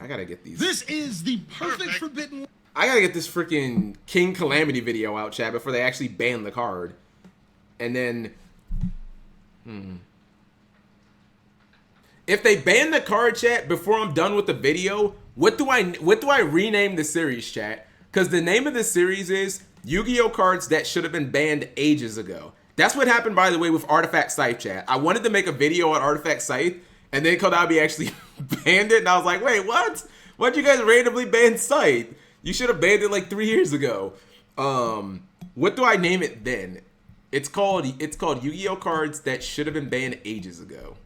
I gotta get these. This is the perfect forbidden. I gotta get this freaking King Calamity video out, chat, before they actually ban the card. And then, if they ban the card, chat, before I'm done with the video, what do I rename the series, chat? Because the name of the series is Yu-Gi-Oh cards that should have been banned ages ago. That's what happened, by the way, with Artifact Scythe, chat. I wanted to make a video on Artifact Scythe, and then Konami actually banned it, and I was like, wait, what? Why'd you guys randomly ban Scythe? You should have banned it like 3 years ago. What do I name it then? It's called Yu-Gi-Oh cards that should have been banned ages ago.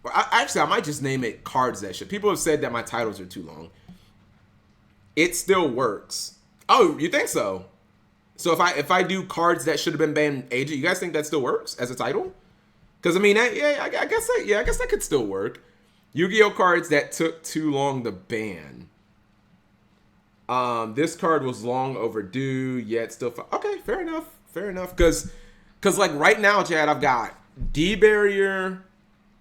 Or actually, I might just name it cards that should. People have said that my titles are too long. It still works. Oh, you think so? So if I do cards that should have been banned ages, you guys think that still works as a title? Because I mean, I guess that could still work. Yu-Gi-Oh cards that took too long to ban. This card was long overdue, yet still. Okay, fair enough. Fair enough. Because like right now, Chad, I've got D-Barrier,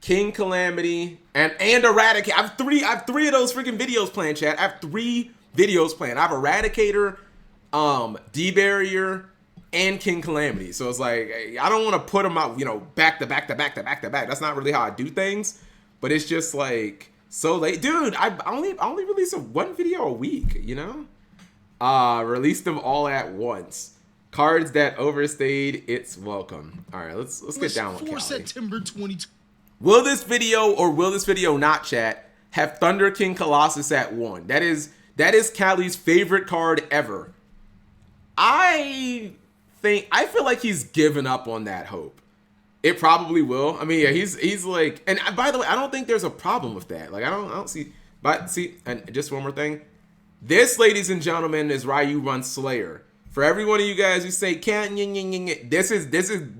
King Calamity, and Eradicate. I have three of those freaking videos planned, Chad. I have 3 videos planned. I have Eradicator, D-Barrier, and King Calamity. So it's like, I don't want to put them out, back to back. That's not really how I do things. But it's just like so late. Dude, I only release one video a week, Release them all at once. Cards that overstayed its welcome. All right, let's get down with Cali. September 22. Will this video not, chat, have Thunder King Colossus at 1? That is Cali's favorite card ever. I feel like he's given up on that hope. It probably will. I mean, yeah, he's like, and by the way, I don't think there's a problem with that. Like, I don't see, but see, and just one more thing. This, ladies and gentlemen, is Ryu runs Slayer. For every one of you guys who say can't,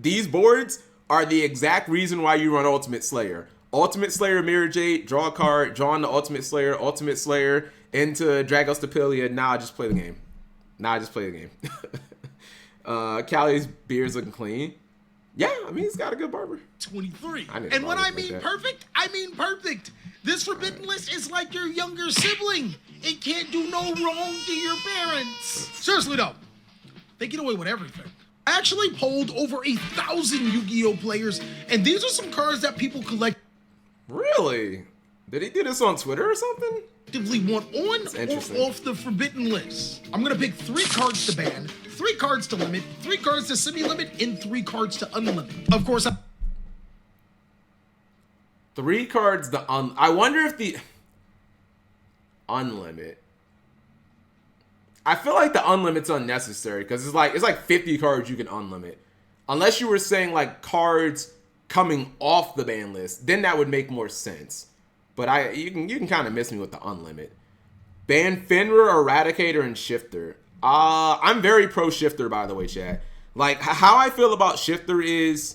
these boards are the exact reason why you run Ultimate Slayer. Ultimate Slayer, Mirror Jade, draw a card, draw on the Ultimate Slayer into Dragos Stapelia. Nah, just play the game. Cali's beard's looking clean. Yeah, I mean, he's got a good barber. 23. And when I mean perfect, I mean perfect. This forbidden list is like your younger sibling. It can't do no wrong to your parents. Seriously, though. They get away with everything. I actually polled over 1,000 Yu-Gi-Oh players, and these are some cards that people collect. Really? Did he do this on Twitter or something? Want on or off the forbidden list. I'm gonna pick 3 cards to ban, 3 cards to limit, 3 cards to semi-limit, and 3 cards to unlimit. Of course, 3 cards to I wonder if the unlimit. I feel like the unlimit's unnecessary because it's like 50 cards you can unlimit. Unless you were saying like cards coming off the ban list, then that would make more sense. But you can kind of miss me with the unlimit. Ban Fenrir, Eradicator, and Shifter. I'm very pro Shifter, by the way, chat. Like, how I feel about Shifter is,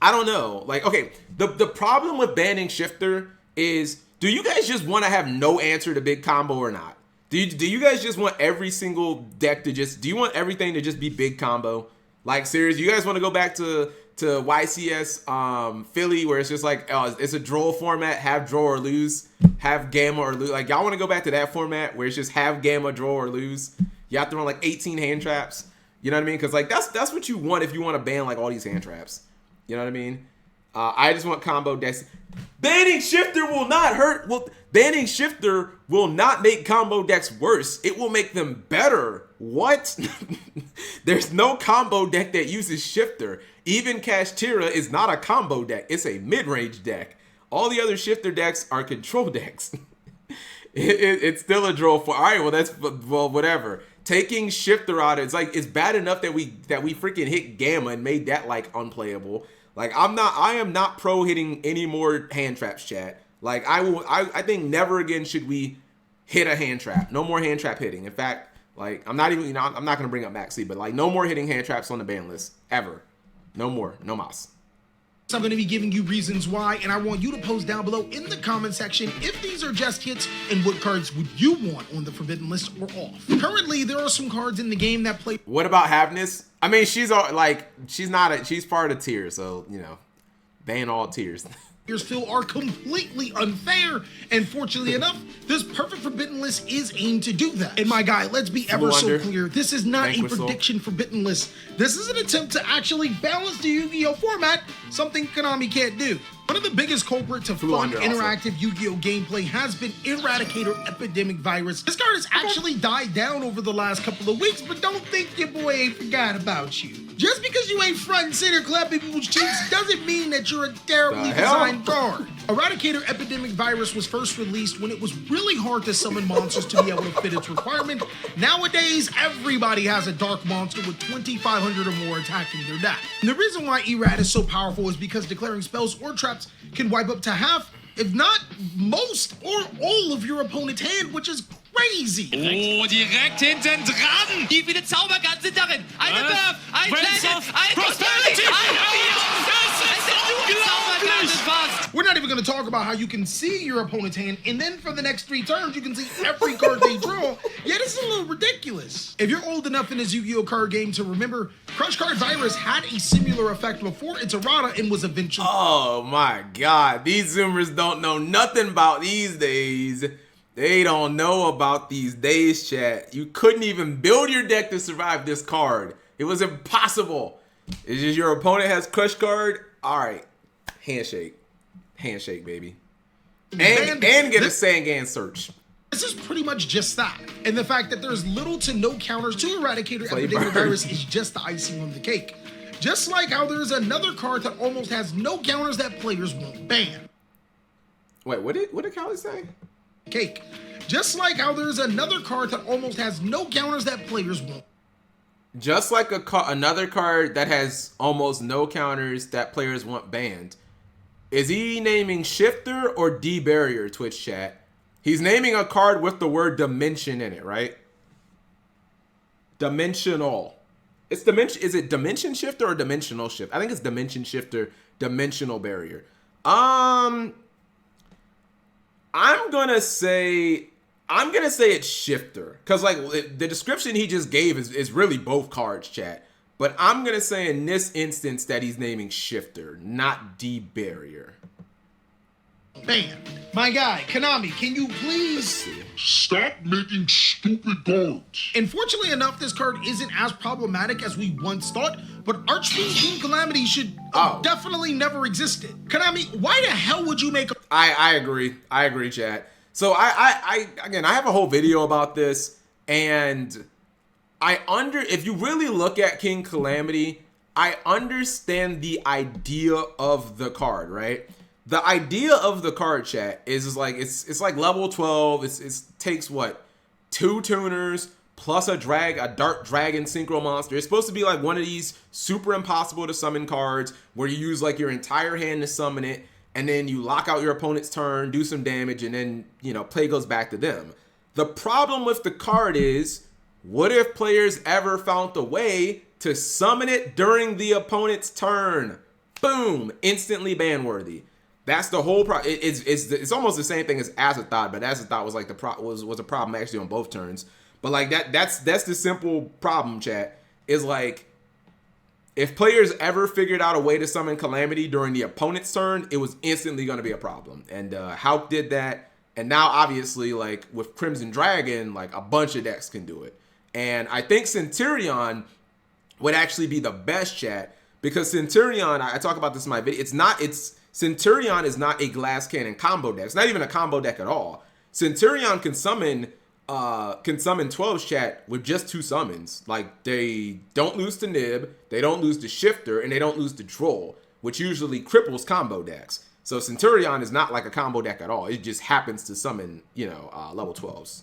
I don't know. Like, okay, the problem with banning Shifter is, do you guys just want to have no answer to big combo or not? Do you guys just want every single deck to do you want everything to just be big combo? Like, serious, you guys want to go back to YCS Philly, where it's just like, it's a draw format, have draw or lose, have gamma or lose. Like, y'all want to go back to that format where it's just have gamma, draw or lose. You have to run like 18 hand traps. You know what I mean? Because like that's what you want if you want to ban like all these hand traps. You know what I mean? I just want combo decks. Banning Shifter will not hurt. Banning Shifter will not make combo decks worse. It will make them better. What? There's no combo deck that uses Shifter. Even Kashtira is not a combo deck. It's a mid-range deck. All the other Shifter decks are control decks. It's still a draw for. All right, well, whatever. Taking Shifter out, it's bad enough that we freaking hit Gamma and made that like unplayable. Like, I am not pro hitting any more hand traps, chat. Like, I think never again should we hit a hand trap. No more hand trap hitting. In fact, like, I'm not going to bring up Maxi, but like, no more hitting hand traps on the ban list ever. No more. No mas. I'm going to be giving you reasons why, and I want you to post down below in the comment section if these are just hits and what cards would you want on the forbidden list or off. Currently, there are some cards in the game that play. What about Havness? I mean, she's part of tier, so ban all tiers. feel are completely unfair, and fortunately enough, this perfect Forbidden List is aimed to do that. And my guy, let's be ever so clear, this is not a prediction Forbidden List. This is an attempt to actually balance the Yu-Gi-Oh format, something Konami can't do. One of the biggest culprits to fun, interactive Yu-Gi-Oh gameplay has been Eradicator Epidemic Virus. This card has actually died down over the last couple of weeks, but don't think your boy ain't forgot about you. Just because you ain't front and center clapping people's cheeks doesn't mean that you're a terribly designed card. Eradicator Epidemic Virus was first released when it was really hard to summon monsters to be able to fit its requirement. Nowadays, everybody has a dark monster with 2,500 or more attacking their deck. And the reason why Erad is so powerful is because declaring spells or traps can wipe up to half, if not most or all of your opponent's hand, which is crazy. Oh, direkt hinten dran. Wie viele Zauberkarten sind darin? Eine Buff, ein Legend, ein Prosperity, ein Zauberkarten. We're not even going to talk about how you can see your opponent's hand, and then for the next 3 turns, you can see every card they draw. Yeah, this is a little ridiculous. If you're old enough in this Yu-Gi-Oh card game to remember, Crush Card Virus had a similar effect before its errata and was eventually... Oh my god, these Zoomers don't know nothing about these days. They don't know about these days, chat. You couldn't even build your deck to survive this card. It was impossible. It's just your opponent has Crush Card. All right, handshake. Handshake, baby. And get a Sangan search. This is pretty much just that. And the fact that there's little to no counters to Eradicator Epidemic Virus is just the icing on the cake. Just like how there's another card that almost has no counters that players won't ban. Wait, what did Callie say? Cake. Just like how there's another card that almost has no counters that players won't. Just like another card that has almost no counters that players want banned. Is he naming Shifter or D-Barrier, Twitch chat? He's naming a card with the word dimension in it, right? Dimensional. It's dimension. Is it Dimension Shifter or Dimensional Shift? I think it's Dimension Shifter, Dimensional Barrier. I'm gonna say it's Shifter, cause like the description he just gave is really both cards, chat. But I'm gonna say in this instance that he's naming Shifter, not D-Barrier. Bam. My guy, Konami, can you please stop making stupid cards? Unfortunately enough, this card isn't as problematic as we once thought, but Archfiend King Calamity should definitely never existed. Konami, why the hell would you make a... I agree, chat. So again, I have a whole video about this, and if you really look at King Calamity, I understand the idea of the card, right? The idea of the card, chat, is like it's like level 12. It takes what, 2 tuners plus a dark dragon synchro monster. It's supposed to be like one of these super impossible to summon cards where you use like your entire hand to summon it, and then you lock out your opponent's turn, do some damage, and then play goes back to them. The problem with the card is, what if players ever found a way to summon it during the opponent's turn? Boom, instantly ban worthy. That's the whole problem. It's almost the same thing as Azathoth, but Azathoth was like was a problem actually on both turns. But like that's the simple problem, chat. Is like, if players ever figured out a way to summon Calamity during the opponent's turn, it was instantly going to be a problem. And Hulk did that, and now obviously like with Crimson Dragon, like a bunch of decks can do it. And I think Centurion would actually be the best, chat, because Centurion, I talk about this in my video. Centurion is not a glass cannon combo deck. It's not even a combo deck at all. Centurion can summon 12's, chat, with just 2 summons. Like, they don't lose to Nib, they don't lose to Shifter, and they don't lose to Troll, which usually cripples combo decks. So Centurion is not like a combo deck at all. It just happens to summon, level 12s.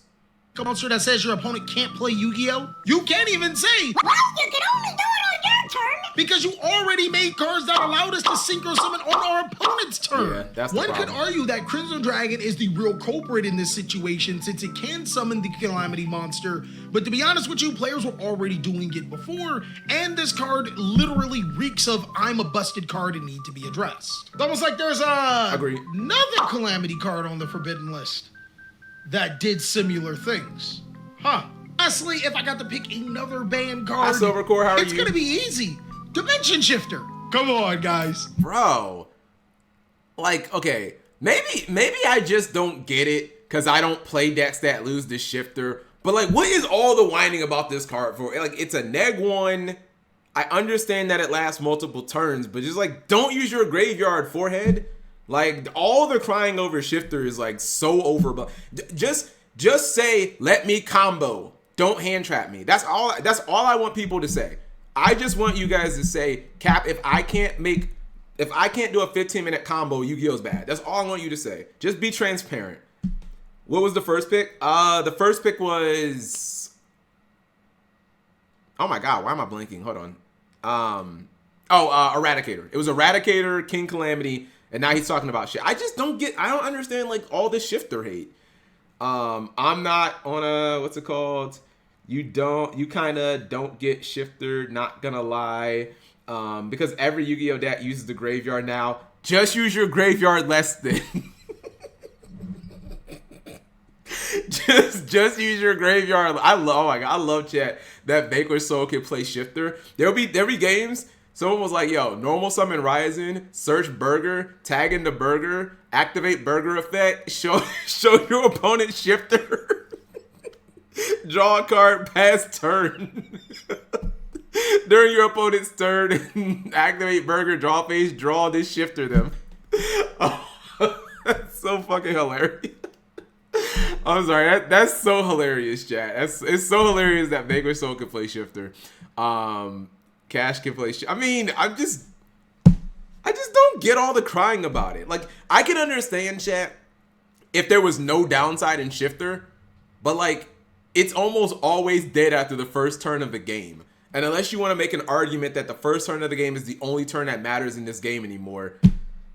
Monster that says your opponent can't play Yu-Gi-Oh? You can't even say, well, you can only do it on your turn. Because you already made cards that allowed us to synchro summon on our opponent's turn. Yeah, that's the One problem. could argue that Crimson Dragon is the real culprit in this situation, since it can summon the Calamity monster. But to be honest with you, players were already doing it before, and this card literally reeks of I'm a busted card and need to be addressed. It's almost like there's another Calamity card on the Forbidden List that did similar things. Honestly, if I got to pick another banned card, Hi, Silvercore, how are it's you? gonna be easy. Dimension Shifter. Come on, guys. Bro, like, okay, maybe I just don't get it because I don't play decks that lose the shifter. But like, what is all the whining about this card for? Like, it's a neg 1. I understand that it lasts multiple turns, but just like, don't use your graveyard forehead. Like, all the crying over shifter is like so over. Just say, let me combo. Don't hand trap me. That's all I want people to say. I just want you guys to say, Cap, if I can't do a 15-minute combo, Yu-Gi-Oh's bad. That's all I want you to say. Just be transparent. What was the first pick? The first pick was, oh my god, why am I blinking? Hold on. Eradicator. It was Eradicator, King Calamity, and now he's talking about shit. I don't understand like all this shifter hate. I'm not on a, what's it called? You kind of don't get shifter, not gonna lie. Because every Yu-Gi-Oh deck uses the graveyard now. Just use your graveyard less than. just use your graveyard. Oh my god, I love chat that Vanquish Soul can play shifter. There'll be games. Someone was like, yo, normal summon Ryzen, search burger, tag into burger, activate burger effect, show your opponent shifter, draw a card, pass turn. During your opponent's turn, activate burger, draw face, draw this shifter them. Oh, that's so fucking hilarious. I'm sorry, that's so hilarious, chat. It's so hilarious that Vanquish Soul can play shifter. Cash can play shifter. I mean, I just don't get all the crying about it. Like, I can understand, chat, if there was no downside in shifter, but like, it's almost always dead after the first turn of the game. And unless you want to make an argument that the first turn of the game is the only turn that matters in this game anymore,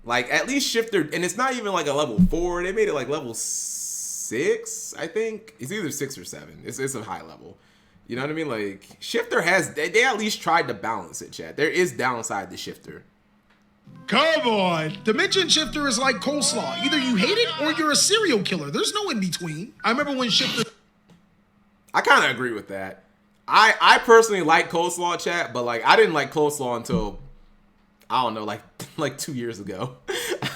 like, at least shifter, and it's not even like a level 4. They made it like level 6, I think. It's either 6 or 7. It's a high level. You know what I mean? Like, shifter they at least tried to balance it, chat. There is downside to shifter. Come on. Dimension shifter is like coleslaw. Either you hate it or you're a serial killer. There's no in between. I remember when shifter... I kind of agree with that. I personally like coleslaw, chat, but like, I didn't like coleslaw until, I don't know, like 2 years ago.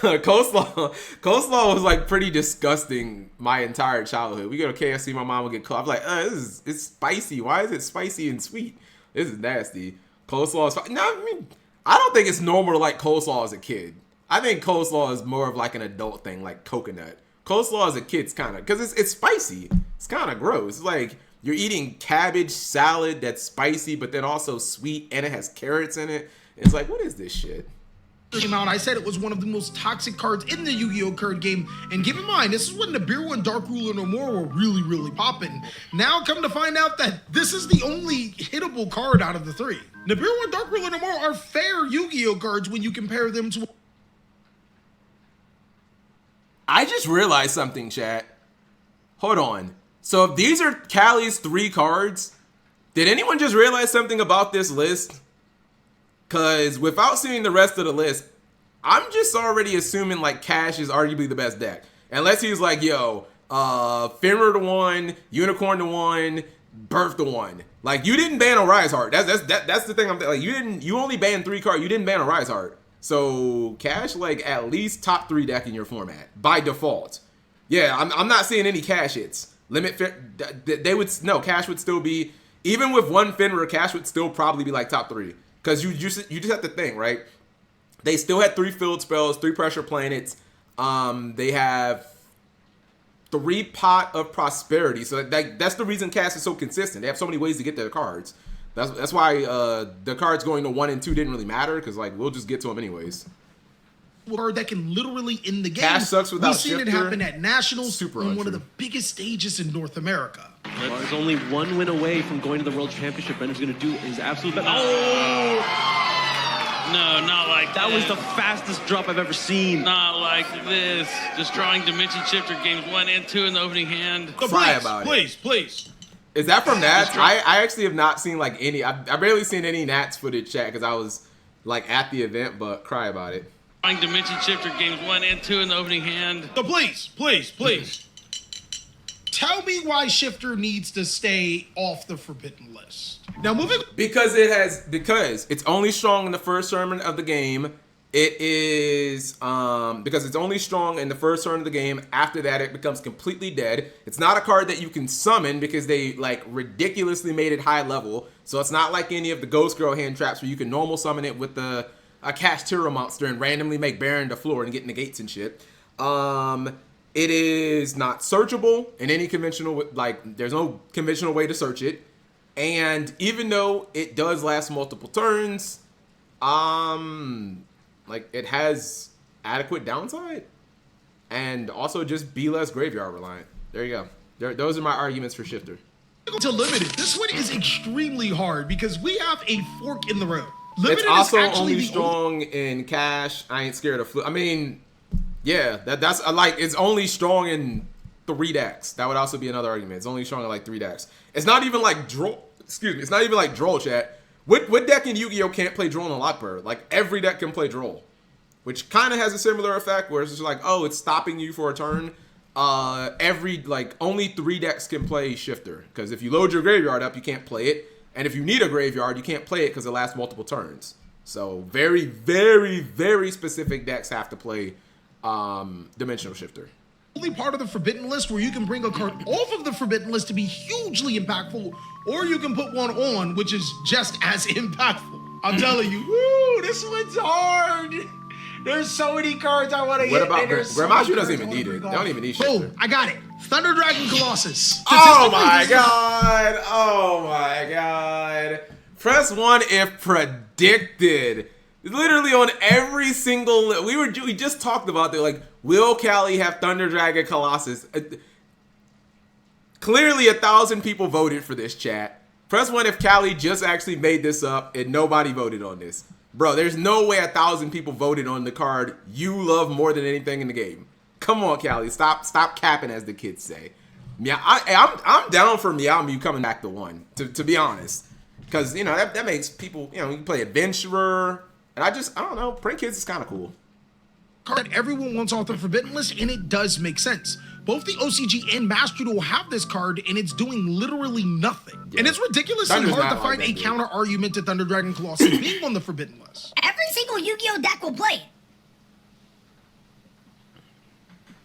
Coleslaw was like pretty disgusting my entire childhood. We go to KFC, my mom would get coleslaw. I'm like, it's spicy. Why is it spicy and sweet? This is nasty. Coleslaw is no, I mean, I don't think it's normal to like coleslaw as a kid. I think coleslaw is more of like an adult thing, like coconut. Coleslaw as a kid's kind of, because it's spicy. It's kind of gross. It's like you're eating cabbage salad that's spicy, but then also sweet, and it has carrots in it. It's like, what is this shit? Came out, I said it was one of the most toxic cards in the Yu-Gi-Oh card game. And keep in mind, this is when Nibiru and Dark Ruler No More were really, really popping. Now come to find out that this is the only hittable card out of the 3. Nibiru and Dark Ruler No More are fair Yu-Gi-Oh cards when you compare them to... I just realized something, chat. Hold on. So if these are Callie's 3 cards, did anyone just realize something about this list? Because without seeing the rest of the list, I'm just already assuming like Cash is arguably the best deck. Unless he's like, yo, Fenrir to 1, Unicorn to 1, Birth to 1. Like, you didn't ban a Rise Heart. That's the thing. I'm like, you only banned 3 cards. You didn't ban a Rise Heart. So Cash, like, at least top 3 deck in your format by default. Yeah, I'm not seeing any Cash hits. Cash would still be, even with 1 Fenrir, Cash would still probably be like top 3. Because you just have to think, right? They still had 3 field spells, 3 pressure planets. They have 3 pot of prosperity. So that's the reason Cash is so consistent. They have so many ways to get their cards. That's why the cards going to 1 and 2 didn't really matter, because like we'll just get to them anyways. Card that can literally end the game. Cash sucks without We've seen shifter. it happen at Nationals Super on untrue. one of the biggest stages in North America. He's only 1 win away from going to the World Championship. Brendan's going to do his absolute best. Oh! No, not like That was this. the fastest drop I've ever seen. Not like this. Just drawing Dimension Shifter games 1 and 2 in the opening hand. So Cry about it. Please. Is that from Nats? I actually have not seen like any. I barely seen any Nats footage, chat, because I was like at the event. But cry about it. Drawing Dimension Shifter games 1 and 2 in the opening hand. So please. Tell me why Shifter needs to stay off the forbidden list. Now moving... Because it's only strong in the first tournament of the game. It is because it's only strong in the first turn of the game. After that, it becomes completely dead. It's not a card that you can summon because they like ridiculously made it high level. So it's not like any of the Ghost Girl hand traps where you can normal summon it with a Kashtira monster and randomly make Baron the floor and get negates and shit. It is not searchable in any conventional, like there's no conventional way to search it. And even though it does last multiple turns, like it has adequate downside and also just be less graveyard reliant. There you go. Those are my arguments for Shifter. To limited, this one is extremely hard because we have a fork in the road. Limited it's also is only strong in cash. I ain't scared of I mean, yeah, that's like it's only strong in 3 decks. That would also be another argument. It's only strong in like 3 decks. It's not even like draw. Excuse me. It's not even like draw, chat. What deck in Yu-Gi-Oh can't play Droll and Lockbird? Like every deck can play Droll, which kind of has a similar effect where it's just like, oh, it's stopping you for a turn. Only 3 decks can play Shifter because if you load your graveyard up, you can't play it, and if you need a graveyard, you can't play it because it lasts multiple turns. So very, very, very specific decks have to play Dimensional Shifter. Only part of the Forbidden List where you can bring a card off of the Forbidden List to be hugely impactful, or you can put one on, which is just as impactful. I'm telling you, woo, this one's hard. There's so many cards I want to hit. What about Grandmaster doesn't even need it. They don't even need Shifter. Boom, I got it. Thunder Dragon Colossus. Oh my god. Oh my god. Press 1 if predicted. Literally on every single we just talked about that, like, will Cali have Thunder Dragon Colossus? Clearly 1,000 people voted for this, chat. Press 1 if Cali just actually made this up and nobody voted on this. Bro, there's no way 1,000 people voted on the card you love more than anything in the game. Come on, Cali, stop capping, as the kids say. Yeah, I'm down for Meow Mew coming back to 1, to be honest, because you know that makes people, you know, you can play Adventurer. And I don't know, Print Kids is kind of cool. Card that everyone wants off the Forbidden List, and it does make sense. Both the OCG and Master Duel have this card, and it's doing literally nothing. Yeah. And it's ridiculously hard to find a counter argument to Thunder Dragon Colossus being on the Forbidden List. Every single Yu-Gi-Oh deck will play it.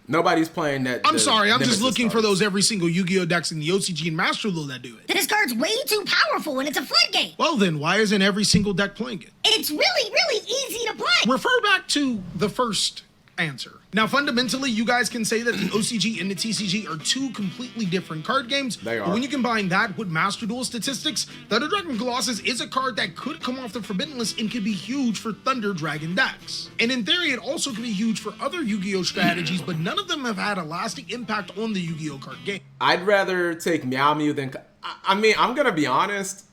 Nobody's playing that. I'm sorry, I'm just looking for those every single Yu-Gi-Oh decks in the OCG and Master Duel that do it. This card's way too powerful and it's a floodgate. Well then, why isn't every single deck playing it? It's really, really easy to play. Refer back to the first answer. Now, fundamentally, you guys can say that the OCG and the TCG are 2 completely different card games. They are. But when you combine that with Master Duel statistics, Thunder Dragon Colossus is a card that could come off the Forbidden List and could be huge for Thunder Dragon decks. And in theory, it also could be huge for other Yu-Gi-Oh strategies, but none of them have had a lasting impact on the Yu-Gi-Oh card game. I'd rather take Meow Mew than... I mean, I'm going to be honest.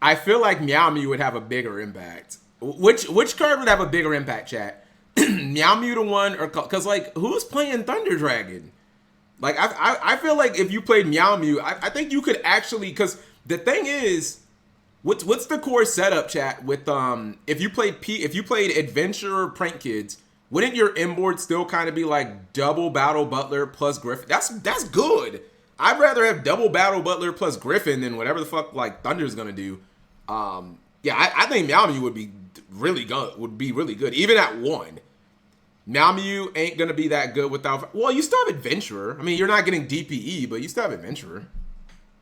I feel like Meow Mew would have a bigger impact. Which card would have a bigger impact, chat? Meow Mew to 1, or because like who's playing Thunder Dragon? Like I feel like if you played Meow Mew, I think you could actually, because the thing is, what's the core setup, chat, with if you played Adventurer Prank Kids, wouldn't your inboard still kind of be like double Battle Butler plus Griffin? That's good. I'd rather have double Battle Butler plus Griffin than whatever the fuck like Thunder's gonna do. Yeah, I think Meow Mew would be really good even at 1. Meow Mew ain't gonna be that good without. Well, you still have Adventurer. I mean, you're not getting DPE, but you still have Adventurer.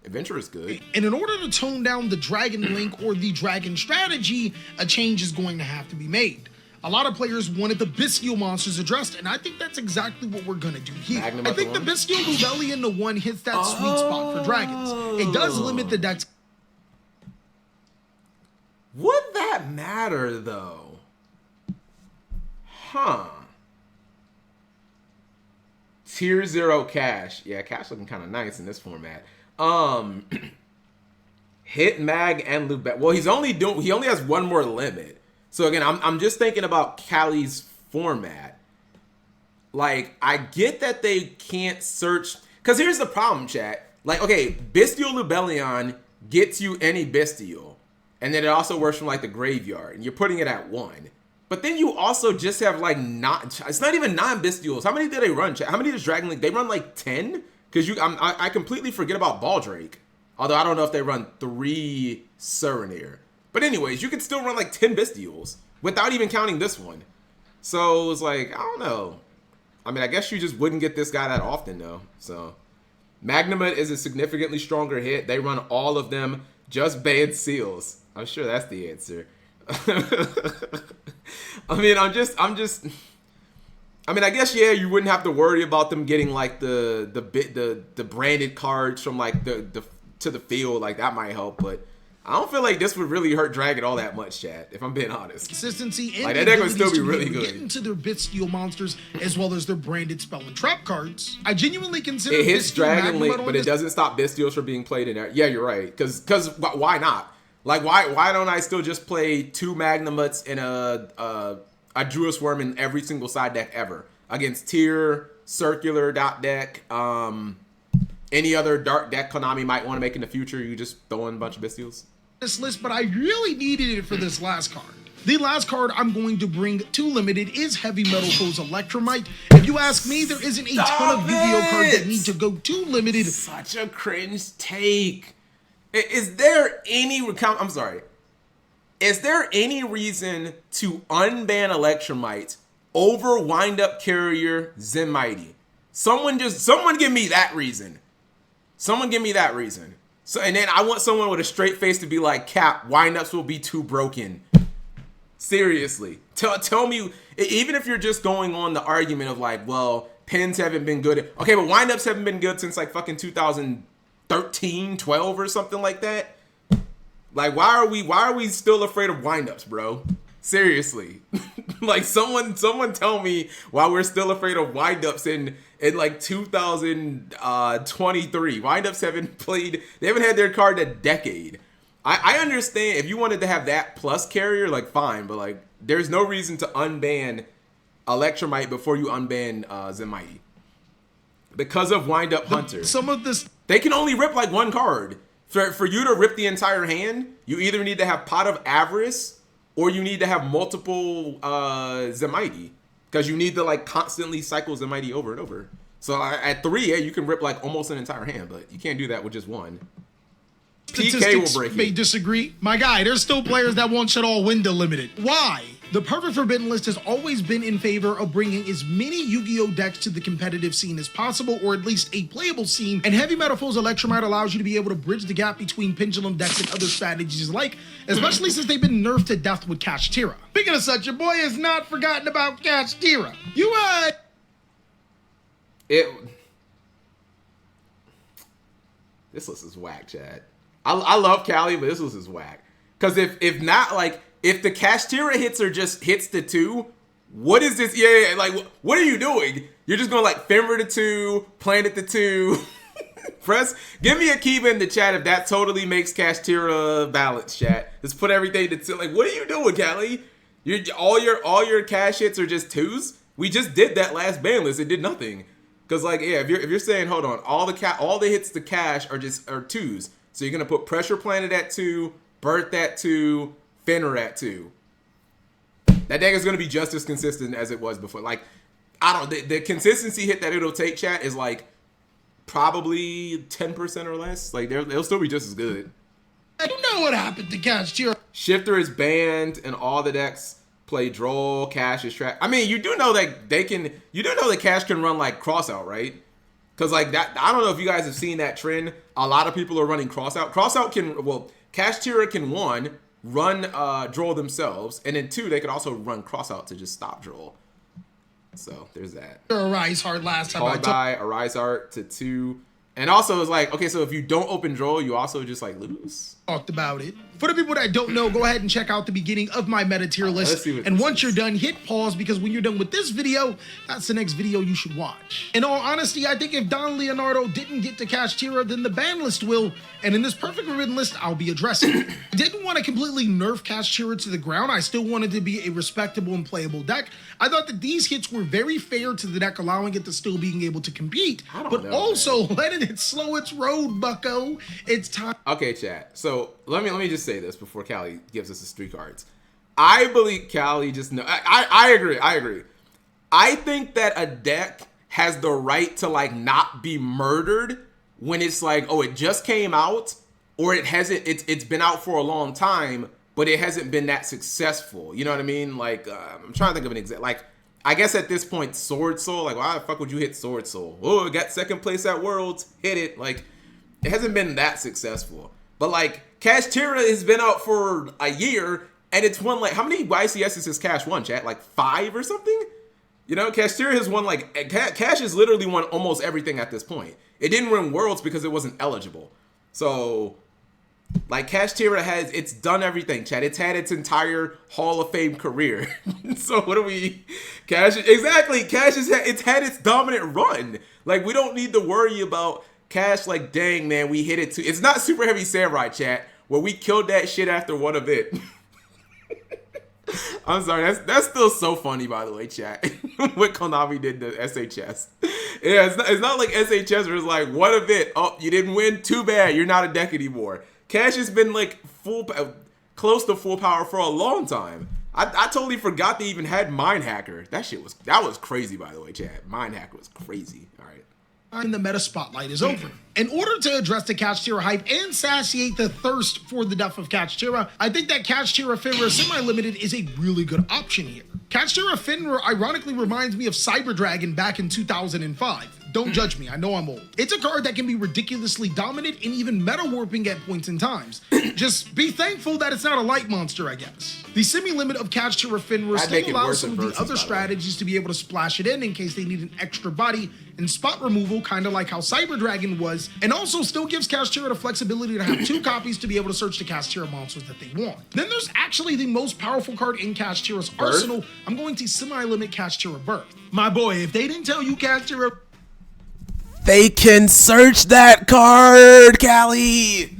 Adventurer is good. And in order to tone down the Dragon Link or the Dragon strategy, a change is going to have to be made. A lot of players wanted the Bestial monsters addressed, and I think that's exactly what we're gonna do here. I think the Bestial Rebellion to 1 hits that sweet spot for dragons. It does limit the deck's. Would that matter though? Huh. Tier 0 Cash. Yeah, Cash looking kind of nice in this format. Hit Mag and loop back. Well, he only has 1 more limit. So again, I'm just thinking about Cali's format. Like, I get that they can't search, because here's the problem, chat. Like, okay, Bestial Rebellion gets you any Bestial, and then it also works from like the graveyard, and you're putting it at 1. But then you also just have like it's not even 9 Bestials. How many do they run, chat? How many does Dragon Link? They run like 10? Because I completely forget about Baldrake. Although I don't know if they run 3 Surinir. But anyways, you can still run like 10 Bestials without even counting this one. So it's like, I don't know. I mean, I guess you just wouldn't get this guy that often, though. So Magnamut is a significantly stronger hit. They run all of them, just banned seals. I'm sure that's the answer. I mean, I mean, I guess, yeah, you wouldn't have to worry about them getting like the branded cards from like the to the field. Like that might help, but I don't feel like this would really hurt Dragon all that much, Chad, if I'm being honest. Consistency and like that deck would still be really get good. into their Bisteel monsters as well as their branded spell and trap cards. I genuinely consider It hits Bisteel Dragon Link, Magnamut but it doesn't stop Bisteels from being played in there. Yeah, you're right. Because why not? Like why don't I still just play 2 Magnamuts in a Druid Worm in every single side deck ever against tier circular dot deck? Any other dark deck Konami might want to make in the future? You just throw in a bunch of Bisteels. This list, but I really needed it for this last card. The last card I'm going to bring to limited is Heavy Metal Foes Electromite. If you ask me, there isn't a ton of Yu-Gi-Oh cards that need to go to limited. Such a cringe take. Is there any I'm sorry. Is there any reason to unban Electromite over Wind Up Carrier Zenmighty? Someone give me that reason. Someone give me that reason. So, and then I want someone with a straight face to be like, Cap, windups will be too broken. Seriously. Tell me, even if you're just going on the argument of like, well, pins haven't been good. Okay, but windups haven't been good since like fucking 2013, 12 or something like that. Like, why are we still afraid of windups, bro? Seriously. Like, someone tell me why we're still afraid of windups in like 2023. Windups they haven't had their card in a decade. I understand if you wanted to have that plus carrier, like fine, but like there's no reason to unban Electromite before you unban Zenmighty. Because of Wind Up Hunter. Some of this, they can only rip like one card. For you to rip the entire hand, you either need to have Pot of Avarice or you need to have multiple Zenmighty, because you need to like constantly cycle Zenmighty over and over. So at 3, yeah, you can rip like almost an entire hand, but you can't do that with just one. PK will break it. May disagree. My guy, there's still players that want shit all window limited. Why? The perfect Forbidden List has always been in favor of bringing as many Yu-Gi-Oh decks to the competitive scene as possible, or at least a playable scene, and Heavy Metal Foes Electromite allows you to be able to bridge the gap between Pendulum decks and other strategies alike, especially since they've been nerfed to death with Kashtira. Speaking of such, your boy has not forgotten about Kashtira. This list is whack, Chad. I love Cali, but this list is whack. Because if not, like, if the Kashtira hits are just hits to 2, what is this? Yeah, like, what are you doing? You're just going to, like, Fenrir to 2, Planet to 2. Give me a Kiva in the chat if that totally makes Kashtira balance, chat. Just put everything to 2. Like, what are you doing, Cali? All your cash hits are just 2s? We just did that last ban list. It did nothing. Because, like, yeah, if you're saying, hold on, all the hits to cash are 2s. So you're going to put Pressure Planet at 2, Birth at 2, Fenrir at 2. That deck is going to be just as consistent as it was before. Like, I don't, the consistency hit that it'll take, chat, is like probably 10% or less. Like, they'll still be just as good. I don't know what happened to Kashtira. Shifter is banned and all the decks play Droll, Cash is trapped. I mean, you do know that Cash can run like Crossout, right? Because like that, I don't know if you guys have seen that trend. A lot of people are running Crossout. Crossout can, well, Kashtira can 1, run Droll themselves, and then 2, they could also run Crossout to just stop Droll. So there's that. Arise Heart last time Call die, Arise Heart to 2. And also it's like, okay, so if you don't open Droll, you also just like lose. Talked about it. For the people that don't know, go ahead and check out the beginning of my meta tier list. And once you're done, hit pause, because when you're done with this video, that's the next video you should watch. In all honesty, I think if Don Leonardo didn't get to Kashtira, then the ban list will. And in this perfect Forbidden list, I'll be addressing it. I didn't want to completely nerf Kashtira to the ground. I still wanted to be a respectable and playable deck. I thought that these hits were very fair to the deck, allowing it to still being able to compete, but also letting it slow its road, bucko. It's time. Okay, chat. So let me just say this before Callie gives us his 3 cards. I believe Callie just know. I agree. I think that a deck has the right to like not be murdered when it's like, oh, it just came out, or it hasn't. It's been out for a long time, but it hasn't been that successful. You know what I mean? Like, I'm trying to think of an example. Like, I guess at this point, Sword Soul, like, why the fuck would you hit Sword Soul? Oh, it got second place at Worlds, hit it. Like, it hasn't been that successful. But, like, Cash Tira has been out for a year, and it's won, like, how many YCSs has Cash won, chat? Like, 5 or something? You know, Cash Tira has won, like, Cash has literally won almost everything at this point. It didn't win Worlds because it wasn't eligible. So, like, Cash Tira it's done everything, Chad. It's had its entire Hall of Fame career. So what do we, Cash it's had its dominant run. Like, we don't need to worry about Cash, like, dang, man, we hit it too. It's not Super Heavy Samurai, chat, where we killed that shit after one event. I'm sorry, that's still so funny, by the way, chat. What Konami did to SHS. Yeah, it's not like SHS where it's like, one event, oh, you didn't win, too bad, you're not a deck anymore. Cash has been like close to full power for a long time. I totally forgot they even had Mind Hacker. That was crazy, by the way, chat. Mind Hacker was crazy. All right. And the meta spotlight is over. In order to address the Cash Tira hype and satiate the thirst for the death of Cash Tira, I think that Cash Tira Finra Semi-Limited is a really good option here. Cash Tira Finra ironically reminds me of Cyber Dragon back in 2005. Don't judge me, I know I'm old. It's a card that can be ridiculously dominant and even meta warping at points in times. Just be thankful that it's not a light monster, I guess. The semi-limit of Cash Tira Finra still allows some of the other strategies to be able to splash it in case they need an extra body and spot removal, kind of like how Cyber Dragon was, and also still gives Cash Tira the flexibility to have 2 copies to be able to search the Cash Tira monsters that they want. Then there's actually the most powerful card in Cash Tira's arsenal. I'm going to semi-limit Cash Tira Birth. My boy, if they didn't tell you Cash Tira... They can search that card, Callie!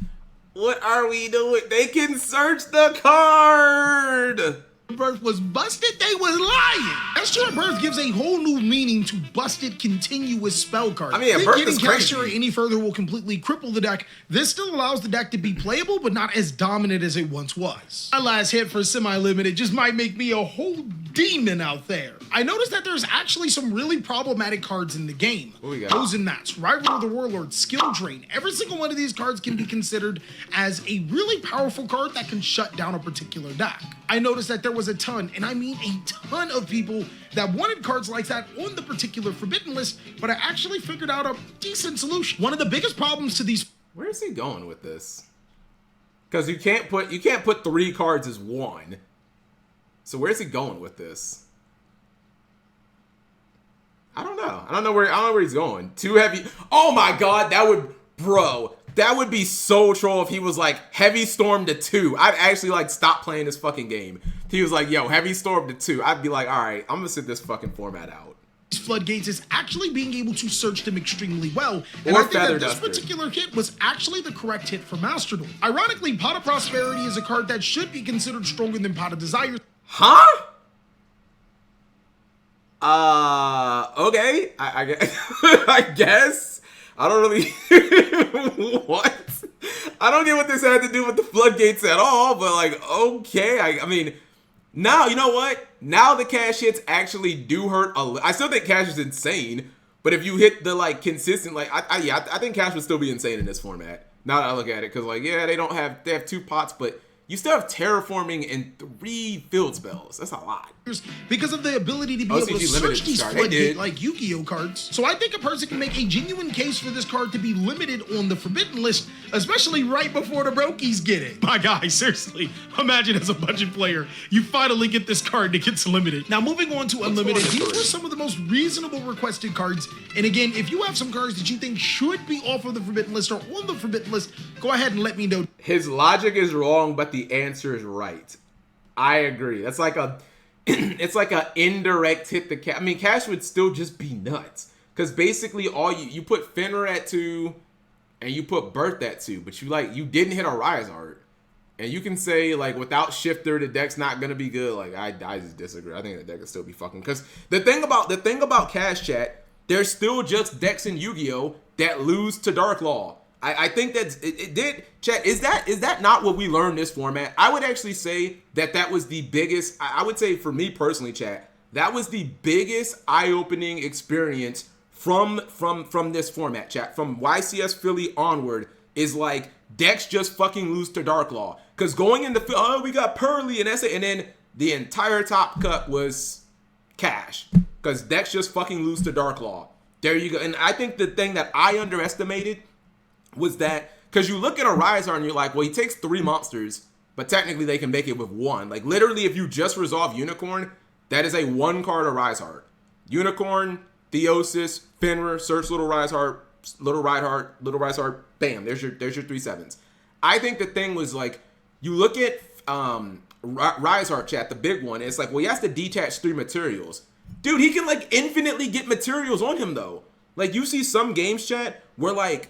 What are we doing? They can search the card! Birth was busted, they was lying. Cash Tira Birth gives a whole new meaning to busted continuous spell card. I mean, yeah, Birth is Cash Tira any further will completely cripple the deck. This still allows the deck to be playable, but not as dominant as it once was. My last hit for semi-limited just might make me a whole demon out there. I noticed that there's actually some really problematic cards in the game. Those and That's, Rival of the Warlord, Skill Drain. Every single one of these cards can be considered as a really powerful card that can shut down a particular deck. I noticed that there was a ton, and I mean a ton of people that wanted cards like that on the particular Forbidden List, but I actually figured out a decent solution. One of the biggest problems to these... Where is he going with this? Because you can't put 3 cards as 1. So where's he going with this? I don't know. I don't know where he's going. Too heavy. Oh my god, that would be so troll if he was like Heavy Storm to 2. I'd actually like stop playing this fucking game. He was like, yo, Heavy Storm to 2. I'd be like, all right, I'm gonna sit this fucking format out. Floodgates is actually being able to search them extremely well, and I think that this particular hit was actually the correct hit for Master Duel. Ironically, Pot of Prosperity is a card that should be considered stronger than Pot of Desire. Huh? Okay. I guess. I don't really... What? I don't get what this had to do with the floodgates at all, but like, okay. I mean, now, you know what? Now the cash hits actually do hurt I still think cash is insane, but if you hit the like consistent, like, I think cash would still be insane in this format. Now that I look at it, because like, yeah, they have 2 pots, but you still have terraforming and 3 field spells. That's a lot. Because of the ability to be able to search these floodgate like Yu-Gi-Oh cards. So I think a person can make a genuine case for this card to be limited on the Forbidden List, especially right before the Brokies get it. My guy, seriously, imagine as a budget player, you finally get this card that gets limited. Now moving on to Unlimited, these were some of the most reasonable requested cards. And again, if you have some cards that you think should be off of the Forbidden List or on the Forbidden List, go ahead and let me know. His logic is wrong, but the answer is right. I agree. That's like a... It's like an indirect hit the cash. I mean, cash would still just be nuts. Because basically all you put Fenrir at 2 and you put Birth at 2. But you didn't hit a Rise Art. And you can say, like, without Shifter, the deck's not going to be good. Like, I just disagree. I think the deck will still be fucking. Because the thing about cash, chat, there's still just decks in Yu-Gi-Oh! That lose to Dark Law. I think that it did, chat, is that not what we learned this format? I would actually say that was the biggest, I would say for me personally, chat, that was the biggest eye-opening experience from this format, chat. From YCS Philly onward is like, decks just fucking lose to Dark Law. Because going in the field, oh, we got Pearly and and then the entire top cut was cash. Because decks just fucking lose to Dark Law. There you go. And I think the thing that I underestimated was that, because you look at a Rise Art and you're like, well, he takes 3 monsters, but technically they can make it with 1. Like, literally, if you just resolve Unicorn, that is a 1-card Arise Heart. Unicorn, Theosis, Fenrir, Search Little Rise Heart, Little Rise Heart, bam, there's your 3 7s. I think the thing was, like, you look at Rise Heart chat, the big one, it's like, well, he has to detach 3 materials. Dude, he can, like, infinitely get materials on him, though. Like, you see some games chat where, like,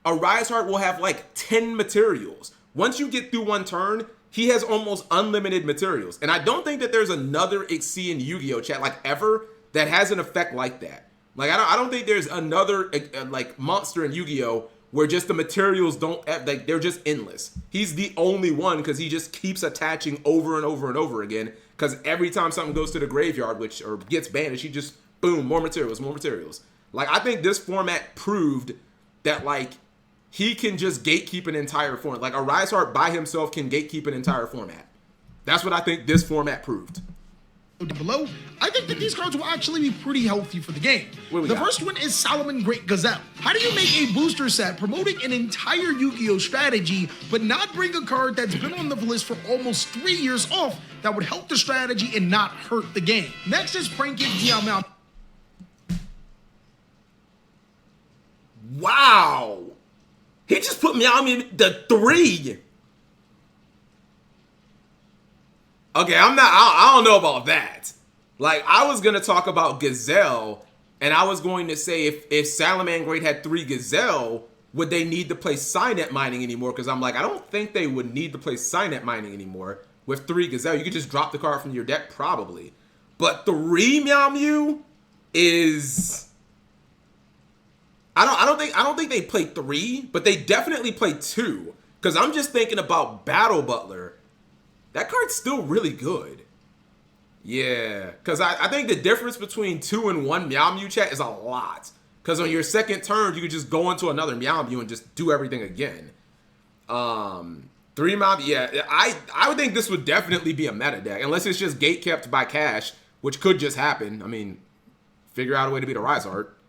a Rise Heart will have, like, 10 materials. Once you get through 1 turn, he has almost unlimited materials. And I don't think that there's another Xyz in Yu-Gi-Oh! Chat, like, ever, that has an effect like that. Like, I don't think there's another, like, monster in Yu-Gi-Oh! Where just the materials don't, like, they're just endless. He's the only one because he just keeps attaching over and over and over again. Because every time something goes to the graveyard, or gets banished, he just, boom, more materials, more materials. Like, I think this format proved that, like, he can just gatekeep an entire format. Like, a Rise Heart by himself can gatekeep an entire format. That's what I think this format proved. Below, I think that these cards will actually be pretty healthy for the game. The first one is Solomon Great Gazelle. How do you make a booster set promoting an entire Yu-Gi-Oh! Strategy, but not bring a card that's been on the list for almost 3 years off that would help the strategy and not hurt the game? Next is Prank Kid Meow. Wow! He just put Meow the 3. Okay, I don't know about that. Like, I was going to talk about Gazelle, and I was going to say if Salamangreat had 3 Gazelle, would they need to play Signet Mining anymore? Because I'm like, I don't think they would need to play Signet Mining anymore with 3 Gazelle. You could just drop the card from your deck, probably. But 3 Mew is... I don't think they play 3, but they definitely play 2. Because I'm just thinking about Battle Butler. That card's still really good. Yeah, because I think the difference between 2 and 1 Mew chat is a lot. Because on your second turn, you can just go into another Mew and just do everything again. 3 Mew, yeah, I would think this would definitely be a meta deck. Unless it's just gate kept by cash, which could just happen. I mean, figure out a way to beat a Rise Art.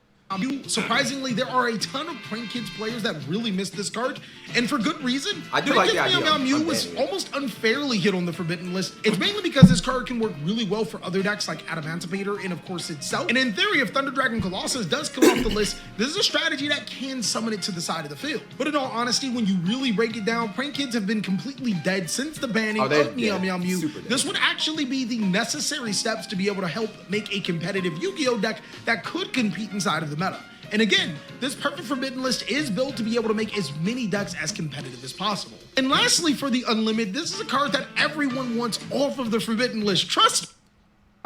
Surprisingly, there are a ton of Prank Kids players that really missed this card, and for good reason. I do like the idea. Mew was almost unfairly hit on the Forbidden List. It's mainly because this card can work really well for other decks like Adamantipator and, of course, itself. And in theory, if Thunder Dragon Colossus does come off the list, this is a strategy that can summon it to the side of the field. But in all honesty, when you really break it down, Prank Kids have been completely dead since the banning of Mew. This would actually be the necessary steps to be able to help make a competitive Yu-Gi-Oh! Deck that could compete inside of the meta. And again, this perfect Forbidden List is built to be able to make as many decks as competitive as possible. And lastly, for the Unlimited, this is a card that everyone wants off of the Forbidden List. Trust me.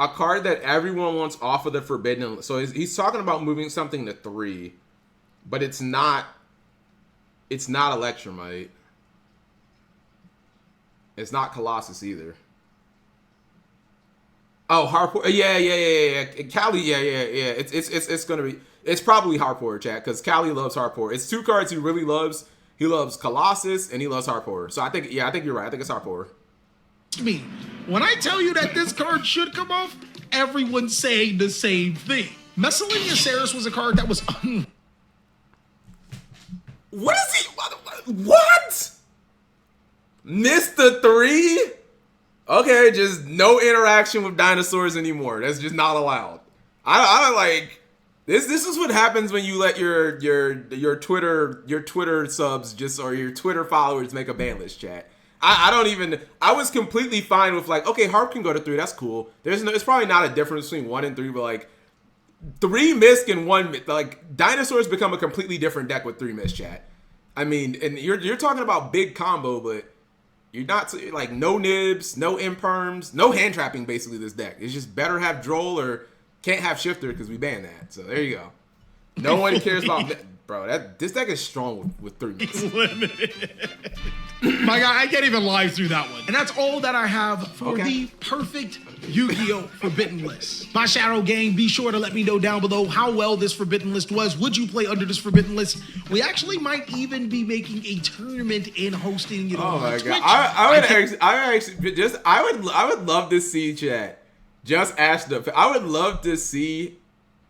A card that everyone wants off of the Forbidden List. So he's talking about moving something to 3, but it's not Electromite. It's not Colossus either. Oh, Harpoor. Yeah. Cali, yeah. It's gonna be. It's probably Harpoor, chat, because Cali loves Harpoor. It's 2 cards he really loves. He loves Colossus and he loves Harpoor. So I think you're right. I think it's Harpoor. Me, when I tell you that this card should come off, everyone's saying the same thing. Messalina Ceres was a card that was What is he? What? Missed the 3? Okay, just no interaction with dinosaurs anymore. That's just not allowed. I like this. This is what happens when you let your Twitter subs just, or your Twitter followers make a ban list chat. I was completely fine with, like, okay, Harp can go to 3. That's cool. It's probably not a difference between 1 and 3, but like 3 Misk and 1, like, dinosaurs become a completely different deck with 3 Misk chat. I mean, and you're talking about big combo, but you're not, like, no nibs, no imperms, no hand trapping. Basically, this deck it's just better have Droll or can't have Shifter because we banned that. So there you go. No one cares about that. bro, this deck is strong with 3 It's limited. My guy, I can't even live through that one. And that's all that I have for the perfect Yu-Gi-Oh! Forbidden List. My Shadow Gang, be sure to let me know down below how well this Forbidden List was. Would you play under this Forbidden List? We actually might even be making a tournament and hosting it on Twitch. God. I would love to see chat. Just ask them. I would love to see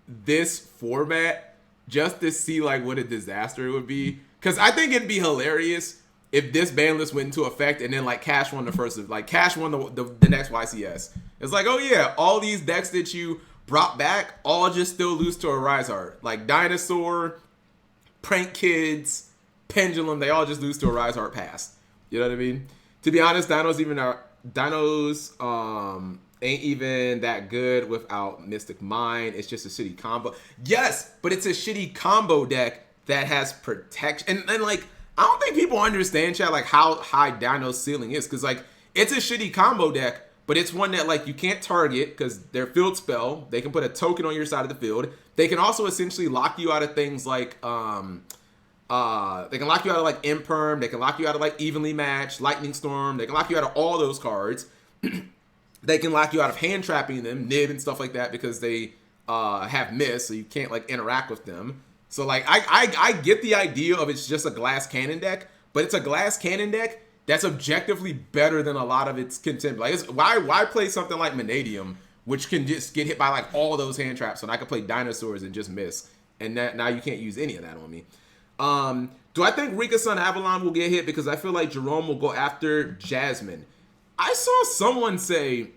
this format just to see like what a disaster it would be. Because I think it'd be hilarious if this ban list went into effect and then like Cash won the next YCS. It's like, oh yeah, all these decks that you brought back all just still lose to a Rise Heart. Like Dinosaur, Prank Kids, Pendulum, they all just lose to a Rise Heart pass. You know what I mean? To be honest, Dinos ain't even that good without Mystic Mind. It's just a shitty combo. Yes, but it's a shitty combo deck that has protection. And like, I don't think people understand, chat, like how high Dino's ceiling is. Because like, it's a shitty combo deck, but it's one that like you can't target because they're field spell. They can put a token on your side of the field. They can also essentially lock you out of things like, they can lock you out of like Imperm. They can lock you out of like Evenly Matched, Lightning Storm. They can lock you out of all those cards. They can lock you out of hand trapping them, Nib and stuff like that, because they have miss, so you can't like interact with them. So like I get the idea of it's just a glass cannon deck, but it's a glass cannon deck that's objectively better than a lot of its contempt. Like why play something like Manadium, which can just get hit by like all those hand traps, and I can play Dinosaurs and just miss, and now you can't use any of that on me. Do I think Rika Sun Avalon will get hit? Because I feel like Jerome will go after Jasmine. I saw someone say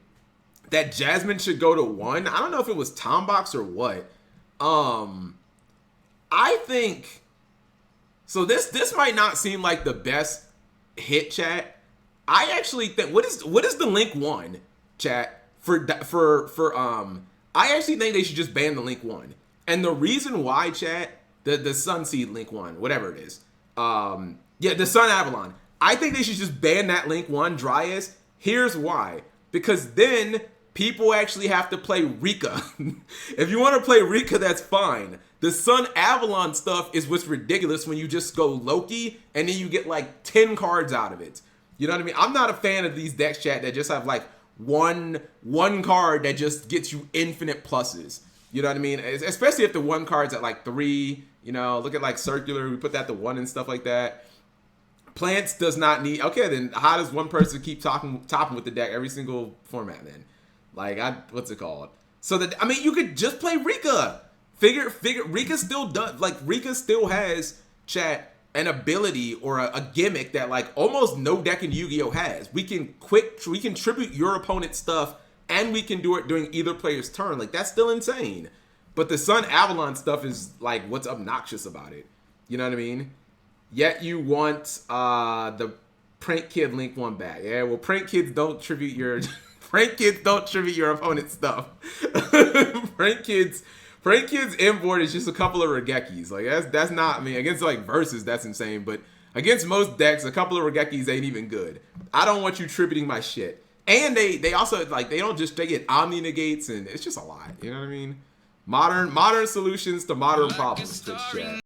that Jasmine should go to 1. I don't know if it was Tombox or what. I think so. This might not seem like the best hit, chat. I actually think what is the Link 1, chat, for I actually think they should just ban the Link 1. And the reason why, chat, the Sunseed Link 1, whatever it is. Yeah, the Sun Avalon. I think they should just ban that Link 1 Dryas. Here's why. Because then people actually have to play Rika. If you want to play Rika, that's fine. The Sun Avalon stuff is what's ridiculous when you just go Loki and then you get like 10 cards out of it. You know what I mean? I'm not a fan of these decks, chat, that just have like one card that just gets you infinite pluses. You know what I mean? Especially if the one card's at like 3, you know, look at like Circular, we put that to 1 and stuff like that. Plants does not need, okay, then how does one person keep topping with the deck every single format then? Like, what's it called? So that, I mean, you could just play Rika. Figure, Rika still does, like, Rika still has, chat, an ability or a gimmick that like almost no deck in Yu-Gi-Oh has. We can tribute your opponent's stuff and we can do it during either player's turn. Like, that's still insane. But the Sun Avalon stuff is like what's obnoxious about it. You know what I mean? Yet you want the Prank Kid Link 1 back. Yeah, well, Prank Kids don't tribute your opponent's stuff. Prank Kids inboard is just a couple of Regekis. Like that's not, I mean, against like versus, that's insane. But against most decks, a couple of Regekis ain't even good. I don't want you tributing my shit. And they also like they get Omni negates, and it's just a lot. You know what I mean? Modern solutions to modern problems. Twitch chat.